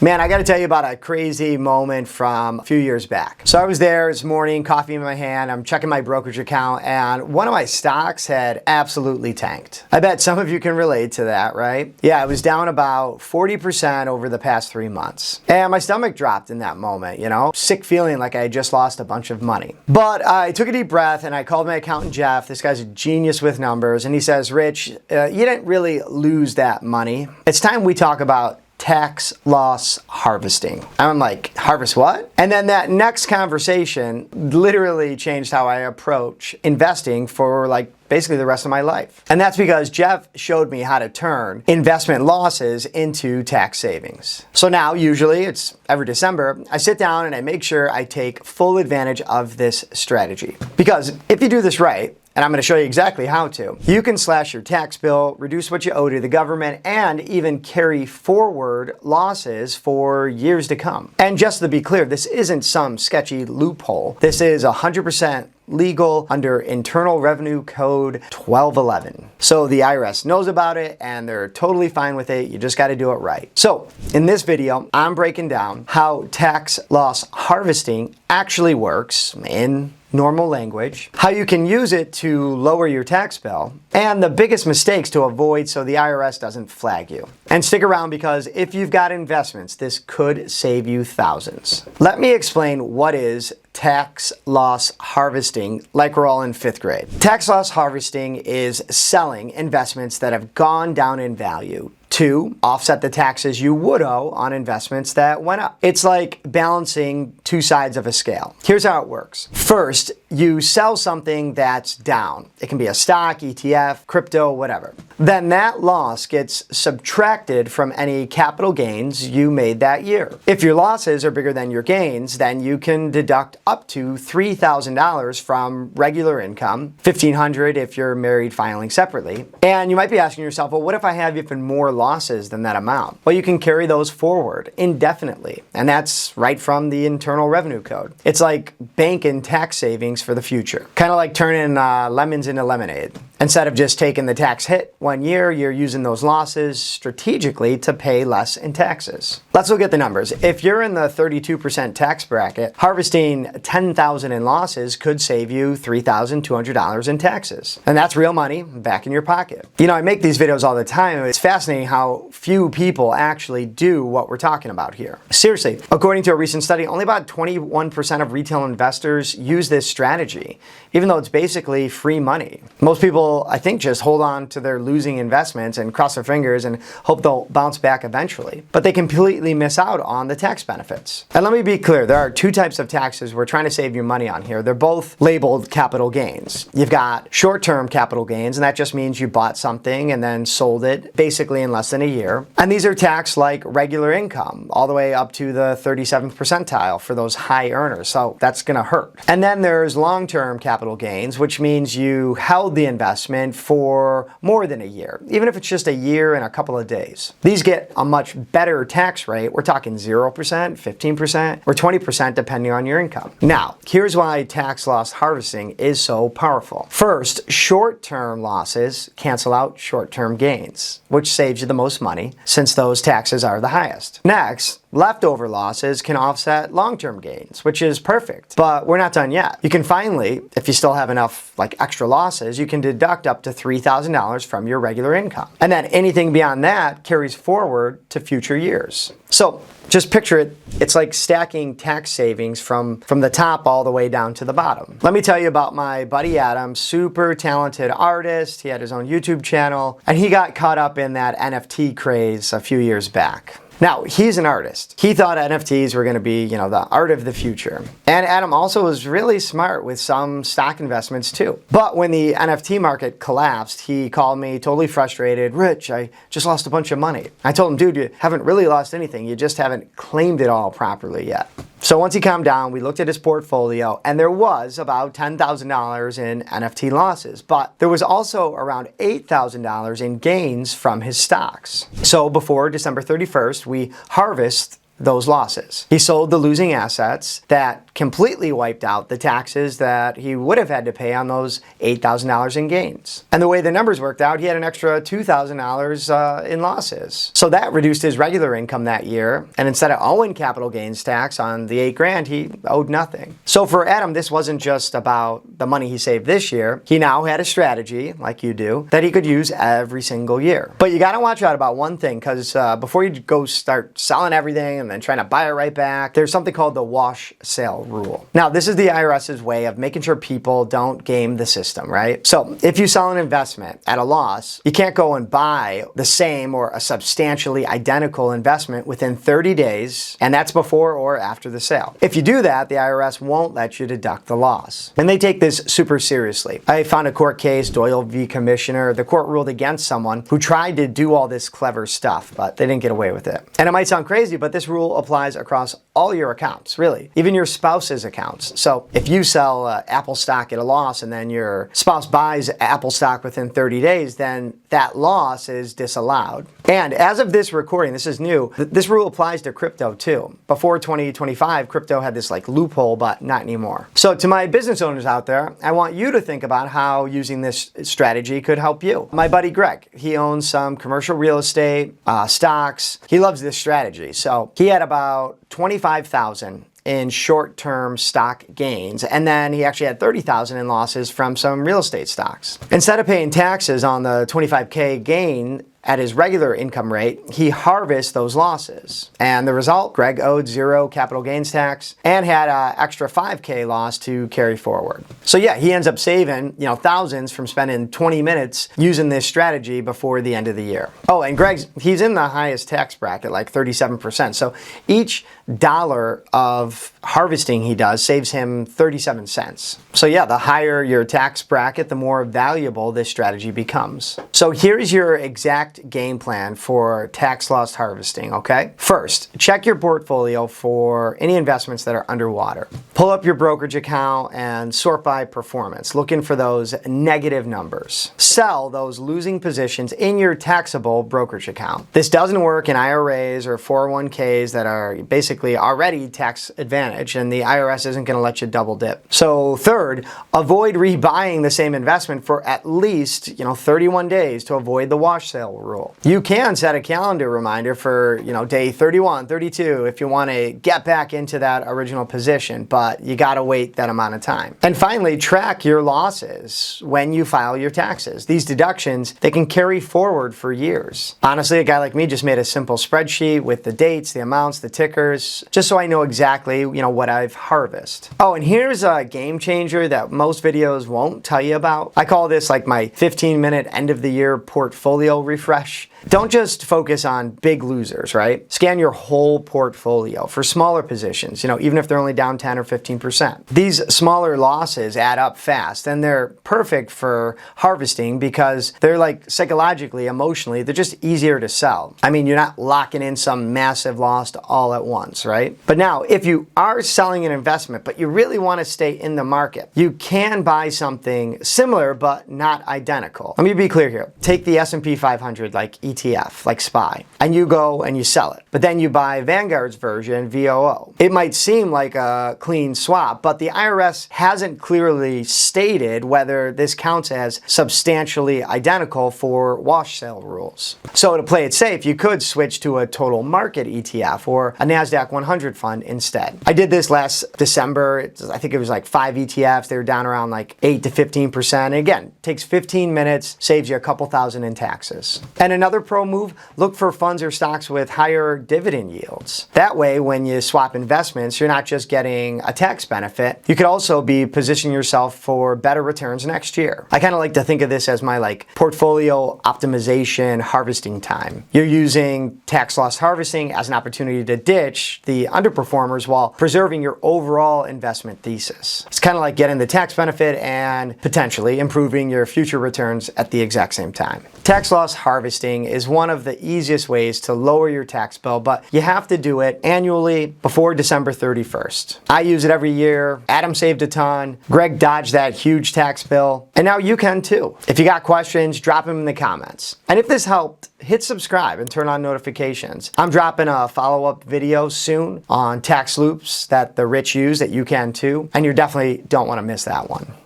Man, I gotta tell you about a crazy moment from a few years back. So I was there this morning, coffee in my hand, I'm checking my brokerage account, and one of my stocks had absolutely tanked. I bet some of you can relate to that, right? Yeah, it was down about 40% over the past 3 months. And my stomach dropped in that moment, sick feeling like I had just lost a bunch of money. But I took a deep breath and I called my accountant, Jeff. This guy's a genius with numbers, and he says, Rich, you didn't really lose that money. It's time we talk about tax loss harvesting. I'm like, harvest what? And then that next conversation literally changed how I approach investing for basically the rest of my life. And that's because Jeff showed me how to turn investment losses into tax savings. So now, usually, it's every December, I sit down and I make sure I take full advantage of this strategy. Because if you do this right, and I'm going to show you exactly how to, you can slash your tax bill, reduce what you owe to the government, and even carry forward losses for years to come. And just to be clear, this isn't some sketchy loophole. This is 100% legal under Internal Revenue Code 1211. So the IRS knows about it and they're totally fine with it. You just got to do it right. So in this video, I'm breaking down how tax loss harvesting actually works in normal language, how you can use it to lower your tax bill, and the biggest mistakes to avoid so the IRS doesn't flag you. And stick around because if you've got investments, this could save you thousands. Let me explain what is tax loss harvesting like we're all in 5th grade. Tax loss harvesting is selling investments that have gone down in value to offset the taxes you would owe on investments that went up. It's like balancing two sides of a scale. Here's how it works. First, you sell something that's down. It can be a stock, ETF, crypto, whatever. Then that loss gets subtracted from any capital gains you made that year. If your losses are bigger than your gains, then you can deduct up to $3,000 from regular income, $1,500 if you're married filing separately. And you might be asking yourself, well, what if I have even more losses than that amount? Well, you can carry those forward indefinitely. And that's right from the Internal Revenue Code. It's like bank and tax savings for the future. Kind of like turning lemons into lemonade. Instead of just taking the tax hit one year, you're using those losses strategically to pay less in taxes. Let's look at the numbers. If you're in the 32% tax bracket, harvesting $10,000 in losses could save you $3,200 in taxes. And that's real money back in your pocket. I make these videos all the time. It's fascinating how few people actually do what we're talking about here. Seriously, according to a recent study, only about 21% of retail investors use this strategy, even though it's basically free money. Most people, I think, just hold on to their losing investments and cross their fingers and hope they'll bounce back eventually. But they completely miss out on the tax benefits. And let me be clear, there are two types of taxes we're trying to save you money on here. They're both labeled capital gains. You've got short-term capital gains, and that just means you bought something and then sold it basically in less than a year. And these are taxed like regular income, all the way up to the 37th percentile for those high earners. So that's going to hurt. And then there's long-term capital gains, which means you held the investment for more than a year, even if it's just a year and a couple of days. These get a much better tax rate. We're talking 0%, 15%, or 20% depending on your income. Now, here's why tax loss harvesting is so powerful. First, short-term losses cancel out short-term gains, which saves you the most money since those taxes are the highest. Next, leftover losses can offset long-term gains, which is perfect. But we're not done yet. You can finally, if you still have enough extra losses, you can deduct up to $3,000 from your regular income. And then anything beyond that carries forward to future years. So just picture it. It's like stacking tax savings from the top all the way down to the bottom. Let me tell you about my buddy Adam, super talented artist. He had his own YouTube channel, and he got caught up in that NFT craze a few years back. Now, he's an artist. He thought NFTs were going to be, the art of the future. And Adam also was really smart with some stock investments too. But when the NFT market collapsed, he called me totally frustrated. Rich, I just lost a bunch of money. I told him, dude, you haven't really lost anything. You just haven't claimed it all properly yet. So once he calmed down, we looked at his portfolio, and there was about $10,000 in NFT losses, but there was also around $8,000 in gains from his stocks. So before December 31st, we harvest those losses. He sold the losing assets that completely wiped out the taxes that he would have had to pay on those $8,000 in gains. And the way the numbers worked out, he had an extra $2,000 in losses. So that reduced his regular income that year, and instead of owing capital gains tax on the $8,000, he owed nothing. So for Adam, this wasn't just about the money he saved this year. He now had a strategy, like you do, that he could use every single year. But you gotta watch out about one thing, because before you go start selling everything and then trying to buy it right back, there's something called the wash sale rule. Now, this is the IRS's way of making sure people don't game the system, right? So if you sell an investment at a loss, you can't go and buy the same or a substantially identical investment within 30 days, and that's before or after the sale. If you do that, the IRS won't let you deduct the loss. And they take this super seriously. I found a court case, Doyle v. Commissioner. The court ruled against someone who tried to do all this clever stuff, but they didn't get away with it. And it might sound crazy, but this rule applies across all your accounts, really, even your spouse's accounts. So if you sell Apple stock at a loss and then your spouse buys Apple stock within 30 days, then that loss is disallowed. And as of this recording, this is new, this rule applies to crypto too. Before 2025, crypto had this loophole, but not anymore. So to my business owners out there, I want you to think about how using this strategy could help you. My buddy Greg, he owns some commercial real estate, stocks. He loves this strategy. So he had about 25,000 in short-term stock gains, and then he actually had 30,000 in losses from some real estate stocks. Instead of paying taxes on the 25K gain at his regular income rate, he harvests those losses. And the result, Greg owed 0 capital gains tax and had an extra 5K loss to carry forward. So yeah, he ends up saving, thousands from spending 20 minutes using this strategy before the end of the year. Oh, and he's in the highest tax bracket, like 37%. So each dollar of harvesting he does saves him 37 cents. So yeah, the higher your tax bracket, the more valuable this strategy becomes. So here's your exact game plan for tax loss harvesting, okay? First, check your portfolio for any investments that are underwater. Pull up your brokerage account and sort by performance, looking for those negative numbers. Sell those losing positions in your taxable brokerage account. This doesn't work in IRAs or 401ks that are basically already tax advantage, and the IRS isn't going to let you double dip. So third, avoid rebuying the same investment for at least 31 days to avoid the wash sale rule. You can set a calendar reminder for day 31, 32 if you want to get back into that original position, but you got to wait that amount of time. And finally, track your losses when you file your taxes. These deductions, they can carry forward for years. Honestly, a guy like me just made a simple spreadsheet with the dates, the amounts, the tickers, just so I know exactly what I've harvested. Oh, and here's a game changer that most videos won't tell you about. I call this my 15-minute end of the year portfolio refresh. Don't just focus on big losers, right? Scan your whole portfolio for smaller positions, even if they're only down 10 or 15%. These smaller losses add up fast, and they're perfect for harvesting because they're psychologically, emotionally, they're just easier to sell. I mean, you're not locking in some massive loss all at once, right? But now, if you are selling an investment, but you really want to stay in the market, you can buy something similar but not identical. Let me be clear here. Take the S&P 500 ETF, like SPY, and you go and you sell it. But then you buy Vanguard's version, VOO. It might seem like a clean swap, but the IRS hasn't clearly stated whether this counts as substantially identical for wash sale rules. So to play it safe, you could switch to a total market ETF or a NASDAQ 100 fund instead. I did this last December. I think it was 5 ETFs. They were down around 8 to 15%. And again, takes 15 minutes, saves you a couple thousand in taxes. And another pro move, look for funds or stocks with higher dividend yields. That way, when you swap investments, you're not just getting a tax benefit, you could also be positioning yourself for better returns next year. I kind of like to think of this as my portfolio optimization harvesting time. You're using tax loss harvesting as an opportunity to ditch the underperformers while preserving your overall investment thesis. It's kind of like getting the tax benefit and potentially improving your future returns at the exact same time. Tax loss harvesting is one of the easiest ways to lower your tax bill, but you have to do it annually before December 31st. I use it every year. Adam saved a ton. Greg dodged that huge tax bill. And now you can too. If you got questions, drop them in the comments. And if this helped, hit subscribe and turn on notifications. I'm dropping a follow-up video soon on tax loops that the rich use that you can too. And you definitely don't want to miss that one.